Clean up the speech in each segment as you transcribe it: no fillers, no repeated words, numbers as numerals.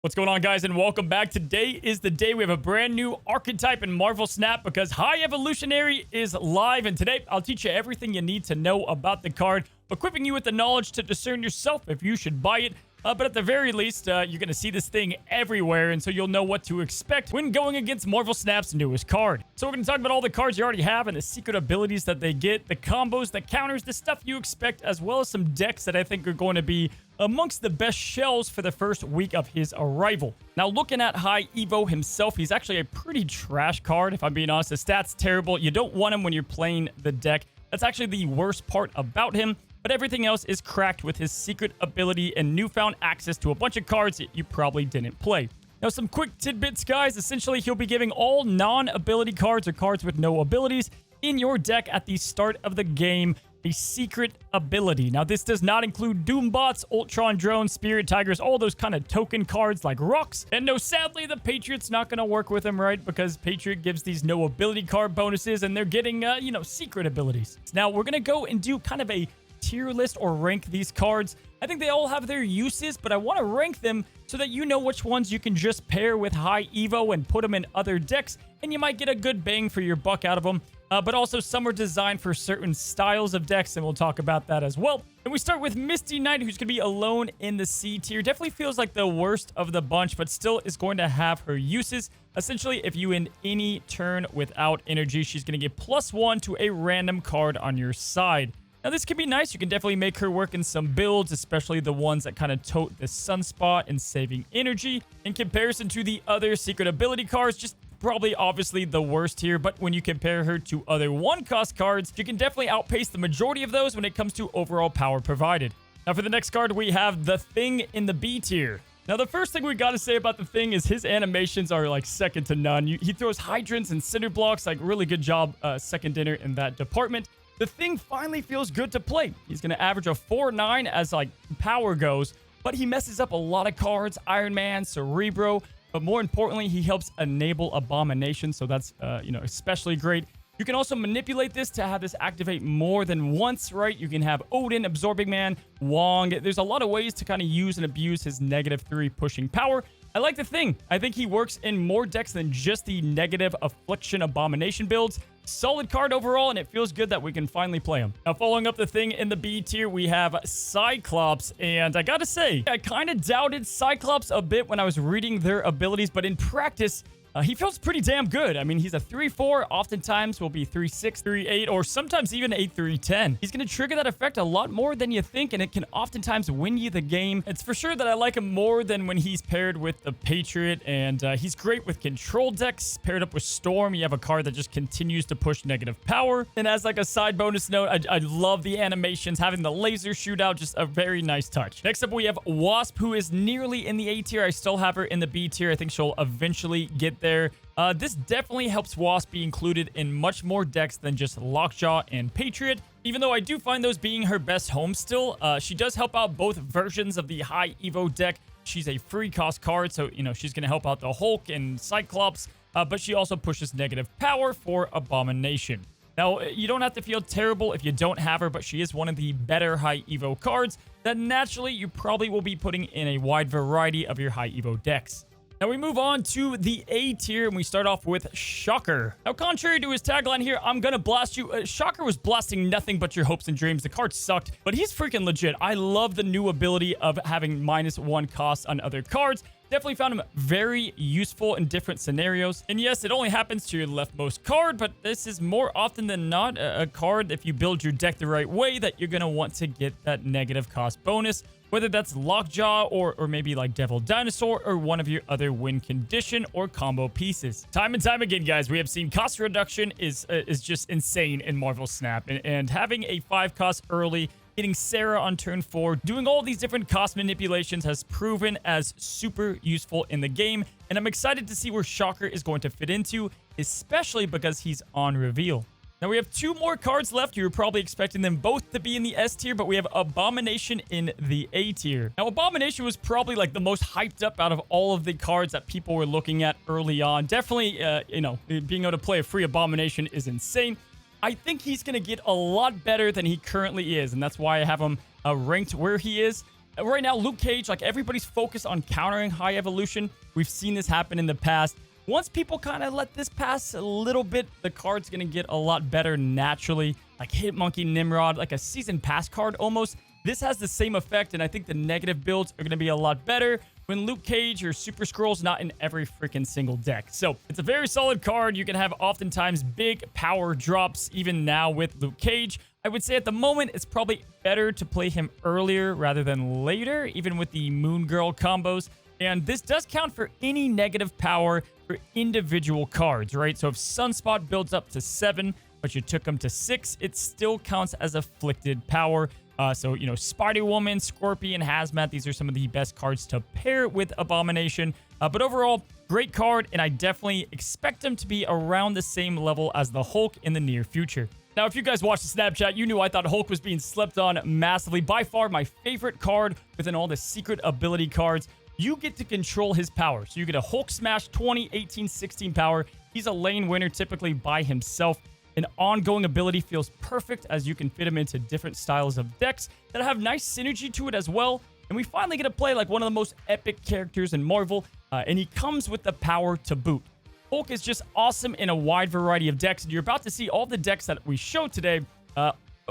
What's going on, guys, and welcome back. Today is the day we have a brand new archetype in Marvel Snap because High Evolutionary is live, and today I'll teach you everything you need to know about the card, equipping you with the knowledge to discern yourself if you should buy it. But at the very least, you're going to see this thing everywhere, and so you'll know what to expect when going against Marvel Snap's newest card. So we're going to talk about all the cards you already have and the secret abilities that they get, the combos, the counters, the stuff you expect, as well as some decks that I think are going to be amongst the best shells for the first week of his arrival. Now, looking at High Evo himself, he's actually a pretty trash card, if I'm being honest. The stats terrible. You don't want him when you're playing the deck. That's actually the worst part about him. But everything else is cracked with his secret ability and newfound access to a bunch of cards that you probably didn't play. Now, some quick tidbits, guys. Essentially, he'll be giving all non-ability cards or cards with no abilities in your deck at the start of the game a secret ability. Now, this does not include Doombots, Ultron Drones, Spirit Tigers, all those kind of token cards like Rocks. And no, sadly, the Patriot's not going to work with him, right? Because Patriot gives these no ability card bonuses, and they're getting, secret abilities. Now, we're going to go and do kind of a tier list or rank these cards. I think they all have their uses, but I want to rank them so that you know which ones you can just pair with High Evo and put them in other decks, and you might get a good bang for your buck out of them. But also some are designed for certain styles of decks, and we'll talk about that as well. And we start with Misty Knight, who's going to be alone in the C tier. Definitely feels like the worst of the bunch, but still is going to have her uses. Essentially, if you end any turn without energy, she's going to get +1 to a random card on your side. Now, this can be nice. You can definitely make her work in some builds, especially the ones that kind of tote the sunspot and saving energy. In comparison to the other secret ability cards, just probably obviously the worst here, but when you compare her to other one-cost cards, you can definitely outpace the majority of those when it comes to overall power provided. Now, for the next card, we have the Thing in the B tier. Now, the first thing we got to say about the Thing is his animations are like second to none. He throws hydrants and cinder blocks, like really good job second dinner in that department. The Thing finally feels good to play. He's going to average a 4-9 as like power goes, but he messes up a lot of cards, Iron Man, Cerebro, but more importantly, he helps enable Abomination, so that's, especially great. You can also manipulate this to have this activate more than once, right? You can have Odin, Absorbing Man, Wong. There's a lot of ways to kind of use and abuse his -3 pushing power. I like the Thing. I think he works in more decks than just the negative Affliction Abomination builds. Solid card overall, and it feels good that we can finally play him. Now, following up the Thing in the B tier, we have Cyclops, and I gotta say, I kind of doubted Cyclops a bit when I was reading their abilities, but in practice, he feels pretty damn good. I mean, he's a 3-4, oftentimes will be 3-6, 3-8, or sometimes even 8-3-10. He's going to trigger that effect a lot more than you think, and it can oftentimes win you the game. It's for sure that I like him more than when he's paired with the Patriot, and he's great with control decks. Paired up with Storm, you have a card that just continues to push negative power. And as like a side bonus note, I love the animations, having the laser shootout, just a very nice touch. Next up, we have Wasp, who is nearly in the A tier. I still have her in the B tier. I think she'll eventually get there. This definitely helps Wasp be included in much more decks than just Lockjaw and Patriot. Even though I do find those being her best home still, she does help out both versions of the High Evo deck. She's a free cost card, so, she's going to help out the Hulk and Cyclops, but she also pushes negative power for Abomination. Now, you don't have to feel terrible if you don't have her, but she is one of the better High Evo cards that naturally you probably will be putting in a wide variety of your High Evo decks. Now, we move on to the A tier, and we start off with Shocker. Now, contrary to his tagline here, I'm gonna blast you. Shocker was blasting nothing but your hopes and dreams. The card sucked, but he's freaking legit. I love the new ability of having -1 cost on other cards. Definitely found him very useful in different scenarios. And yes, it only happens to your leftmost card, but this is more often than not a card, if you build your deck the right way, that you're gonna want to get that negative cost bonus. Whether that's Lockjaw or maybe like Devil Dinosaur or one of your other win condition or combo pieces. Time and time again, guys, we have seen cost reduction is just insane in Marvel Snap. And having a 5 cost early, getting Sarah on turn 4, doing all these different cost manipulations has proven as super useful in the game. And I'm excited to see where Shocker is going to fit into, especially because he's on reveal. Now, we have 2 more cards left. You were probably expecting them both to be in the S tier, but we have Abomination in the A tier. Now, Abomination was probably like the most hyped up out of all of the cards that people were looking at early on. Definitely, being able to play a free Abomination is insane. I think he's going to get a lot better than he currently is, and that's why I have him ranked where he is. Right now, Luke Cage, like everybody's focused on countering high evolution. We've seen this happen in the past. Once people kind of let this pass a little bit, the card's going to get a lot better naturally. Like Hitmonkey, Nimrod, like a season pass card almost. This has the same effect, and I think the negative builds are going to be a lot better when Luke Cage or Super Scroll's not in every freaking single deck. So it's a very solid card. You can have oftentimes big power drops even now with Luke Cage. I would say at the moment, it's probably better to play him earlier rather than later, even with the Moon Girl combos. And this does count for any negative power for individual cards, right? So if Sunspot builds up to 7, but you took him to 6, it still counts as afflicted power. So, you know, Spider-Woman, Scorpion, Hazmat, these are some of the best cards to pair with Abomination. But overall, great card, and I definitely expect him to be around the same level as the Hulk in the near future. Now, if you guys watched the Snapchat, you knew I thought Hulk was being slept on massively. By far, my favorite card within all the secret ability cards. You get to control his power. So you get a Hulk Smash 20, 18, 16 power. He's a lane winner typically by himself. An ongoing ability feels perfect as you can fit him into different styles of decks that have nice synergy to it as well. And we finally get to play like one of the most epic characters in Marvel, and he comes with the power to boot. Hulk is just awesome in a wide variety of decks, and you're about to see all the decks that we show today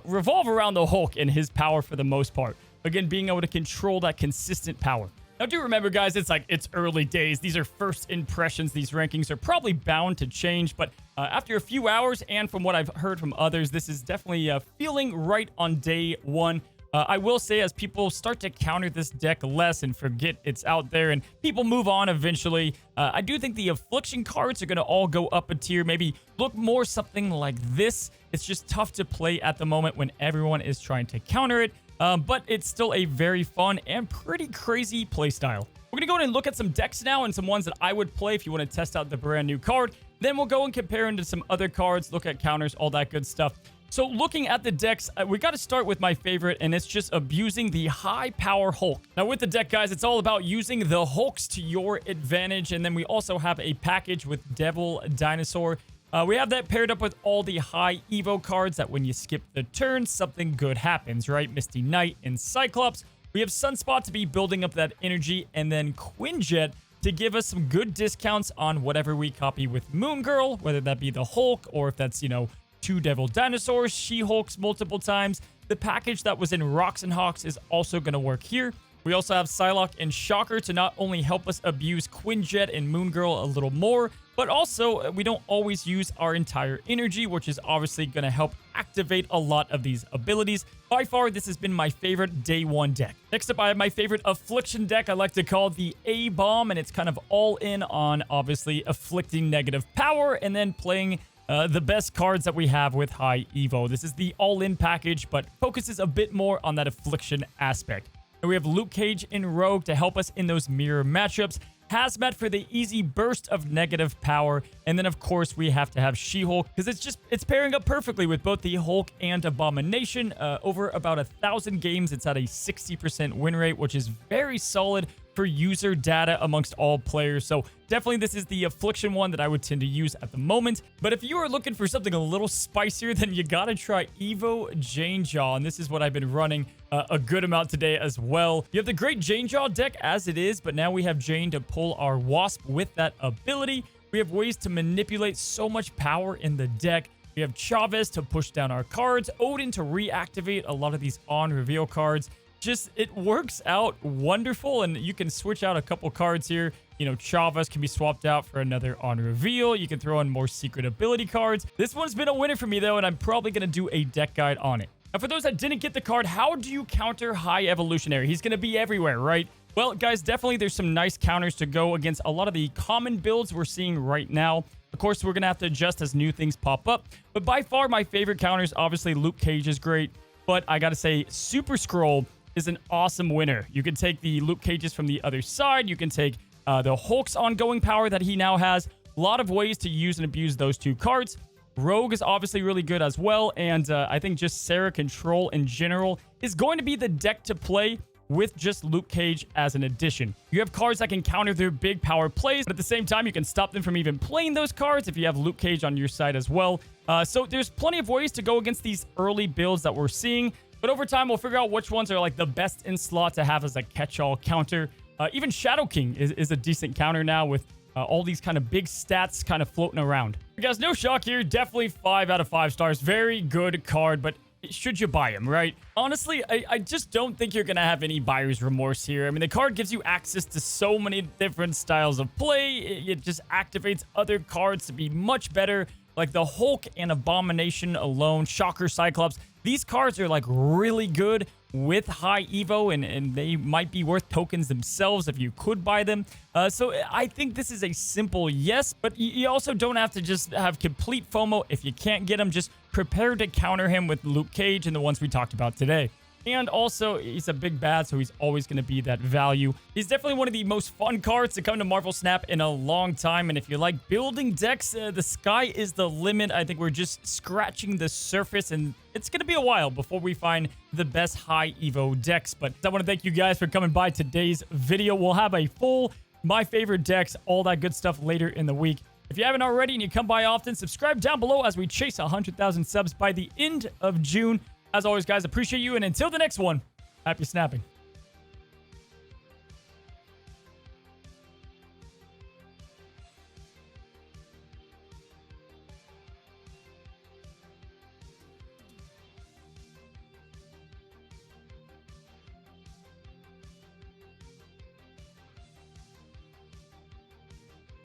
revolve around the Hulk and his power for the most part. Again, being able to control that consistent power. Now, do remember, guys, it's early days. These are first impressions. These rankings are probably bound to change, but after a few hours and from what I've heard from others, this is definitely feeling right on day one. I will say, as people start to counter this deck less and forget it's out there and people move on eventually, I do think the Affliction cards are going to all go up a tier, maybe look more something like this. It's just tough to play at the moment when everyone is trying to counter it. But it's still a very fun and pretty crazy playstyle. We're going to go in and look at some decks now and some ones that I would play if you want to test out the brand new card. Then we'll go and compare them to some other cards, look at counters, all that good stuff. So looking at the decks, we got to start with my favorite, and it's just abusing the high power Hulk. Now with the deck, guys, it's all about using the Hulks to your advantage. And then we also have a package with Devil Dinosaur. We have that paired up with all the high Evo cards that when you skip the turn, something good happens, right? Misty Knight and Cyclops. We have Sunspot to be building up that energy, and then Quinjet to give us some good discounts on whatever we copy with Moon Girl, whether that be the Hulk or if that's, you know, 2 Devil Dinosaurs, She-Hulks multiple times. The package that was in Rocks and Hawks is also going to work here. We also have Psylocke and Shocker to not only help us abuse Quinjet and Moon Girl a little more, but also we don't always use our entire energy, which is obviously going to help activate a lot of these abilities. By far, this has been my favorite day one deck. Next up, I have my favorite Affliction deck I like to call the A-Bomb, and it's kind of all in on obviously afflicting negative power and then playing the best cards that we have with high Evo. This is the all-in package, but focuses a bit more on that Affliction aspect. And we have Luke Cage and Rogue to help us in those mirror matchups. Hazmat for the easy burst of negative power. And then, of course, we have to have She-Hulk because it's pairing up perfectly with both the Hulk and Abomination. Over about 1,000 games, it's at a 60% win rate, which is very solid for user data amongst all players. So definitely this is the Affliction one that I would tend to use at the moment. But if you are looking for something a little spicier, then you gotta try Evo Jane Jaw. And this is what I've been running a good amount today as well. You have the great Jane Jaw deck as it is, but now we have Jane to pull our Wasp with that ability. We have ways to manipulate so much power in the deck. We have Chavez to push down our cards, Odin to reactivate a lot of these on-reveal cards. Just, it works out wonderful, and you can switch out a couple cards here. You know, Chavez can be swapped out for another on reveal. You can throw in more secret ability cards. This one's been a winner for me, though, and I'm probably going to do a deck guide on it. Now, for those that didn't get the card, how do you counter High Evolutionary? He's going to be everywhere, right? Well, guys, definitely there's some nice counters to go against a lot of the common builds we're seeing right now. Of course, we're going to have to adjust as new things pop up. But by far, my favorite counters, obviously, Luke Cage is great. But I got to say, Super Scroll is an awesome winner. You can take the Luke Cages from the other side. You can take the Hulk's ongoing power that he now has. A lot of ways to use and abuse those two cards. Rogue is obviously really good as well. And I think just Sarah Control in general is going to be the deck to play with just Luke Cage as an addition. You have cards that can counter their big power plays, but at the same time, you can stop them from even playing those cards if you have Luke Cage on your side as well. So there's plenty of ways to go against these early builds that we're seeing. But over time, we'll figure out which ones are like the best in slot to have as a catch-all counter. Even Shadow King is a decent counter now with all these kind of big stats kind of floating around. Guys, no shock here. Definitely 5 out of 5 stars. Very good card, but should you buy him, right? Honestly, I just don't think you're going to have any buyer's remorse here. I mean, the card gives you access to so many different styles of play. It just activates other cards to be much better, like the Hulk and Abomination alone, Shocker, Cyclops. These cards are like really good with high Evo, and they might be worth tokens themselves if you could buy them. So I think this is a simple yes, but you also don't have to just have complete FOMO. If you can't get him, just prepare to counter him with Luke Cage and the ones we talked about today. And also, he's a big bad, so he's always going to be that value. He's definitely one of the most fun cards to come to Marvel Snap in a long time. And if you like building decks, the sky is the limit. I think we're just scratching the surface, and it's going to be a while before we find the best high Evo decks. But I want to thank you guys for coming by today's video. We'll have a full my favorite decks, all that good stuff later in the week. If you haven't already and you come by often, subscribe down below as we chase 100,000 subs by the end of June. As always, guys, appreciate you. And until the next one, happy snapping.